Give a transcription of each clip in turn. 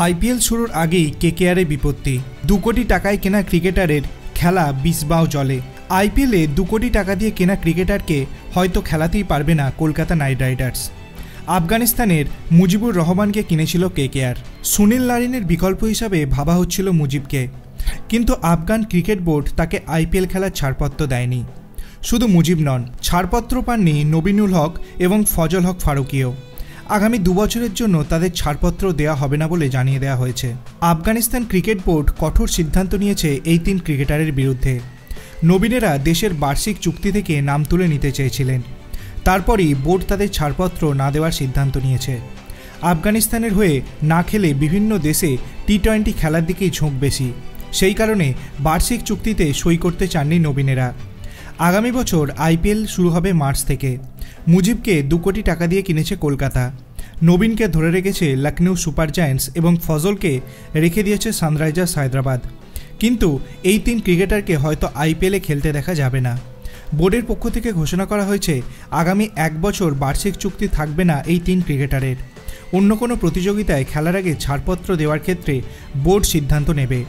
IPL শুরুর আগেই কেকেআরে বিপত্তি। 2 কোটি টাকায় কেনা ক্রিকেটারের খেলা 20 বাও জলে। আইপিএলে 2 কোটি টাকা দিয়ে কেনা ক্রিকেটারকে হয়তো খেলাতেই পারবে না কলকাতা নাইট রাইডার্স। আফগানিস্তানের মুজিবুর রহমানকে কিনেছিল কেকেআর। সুনীল নারিনের বিকল্প হিসাবে ভাবা হচ্ছিল মুজিবকে, কিন্তু আফগান ক্রিকেট বোর্ড তাকে আইপিএল খেলার ছাড়পত্র দেয়নি। শুধু মুজিব নন, ছাড়পত্র পাননি নবীনুল হক এবং ফজল হক ফারুকিও। আগামী 2 বছরের জন্য তাদের ছাড়পত্র দেওয়া হবে না বলে জানিয়ে দেওয়া হয়েছে। আফগানিস্তান ক্রিকেট বোর্ড কঠোর সিদ্ধান্ত নিয়েছে এই 3 ক্রিকেটারের বিরুদ্ধে। নবীনেরা দেশের বার্ষিক চুক্তি থেকে নাম তুলে নিতে চেয়েছিলেন, তারপরই বোর্ড তাদের ছাড়পত্র না দেওয়ার সিদ্ধান্ত নিয়েছে। আফগানিস্তানের হয়ে না খেলে বিভিন্ন দেশে টি-20 খেলার দিকেই ঝোঁক বেশি, সেই কারণে বার্ষিক চুক্তিতে সই করতে চাননি নবীনেরা। আগামী বছর আইপিএল শুরু হবে মার্চ থেকে। মুজিবকে 2 কোটি টাকা দিয়ে কিনেছে কলকাতা, নবীনকে ধরে রেখেছে লখনৌ সুপার জায়ান্টস এবং ফজলকে রেখে দিয়েছে সানরাইজার্স হায়দ্রাবাদ। কিন্তু এই 3 ক্রিকেটারকে হয়তো আইপিএলে খেলতে দেখা যাবে না। বোর্ডের পক্ষ থেকে ঘোষণা করা হয়েছে আগামী 1 বছর বার্ষিক চুক্তি থাকবে না এই 3 ক্রিকেটারের। অন্য কোনো প্রতিযোগিতায় খেলার আগে ছাড়পত্র দেওয়ার ক্ষেত্রে বোর্ড সিদ্ধান্ত নেবে।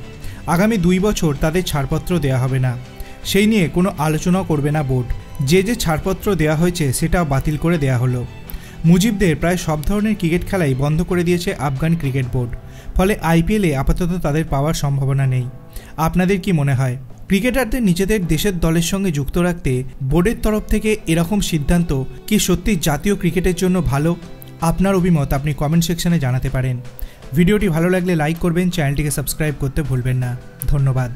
আগামী 2 বছর তাদের ছাড়পত্র দেওয়া হবে না, সেই নিয়ে কোনো আলোচনাও করবে না বোর্ড। যে ছাড়পত্র দেওয়া হয়েছে সেটাও বাতিল করে দেওয়া হলো। মুজিবদের প্রায় সব ধরনের ক্রিকেট খেলাই বন্ধ করে দিয়েছে আফগান ক্রিকেট বোর্ড, ফলে আইপিএলে আপাতত তাদের পাওয়ার সম্ভাবনা নেই। আপনাদের কি মনে হয়, ক্রিকেটারদের নিজেদের দেশের দলের সঙ্গে যুক্ত রাখতে বোর্ডের তরফ থেকে এরকম সিদ্ধান্ত কি সত্যি জাতীয় ক্রিকেটের জন্য ভালো? আপনার অভিমত আপনি কমেন্ট সেকশনে জানাতে পারেন। ভিডিওটি ভালো লাগলে লাইক করবেন, চ্যানেলটিকে সাবস্ক্রাইব করতে ভুলবেন না। ধন্যবাদ।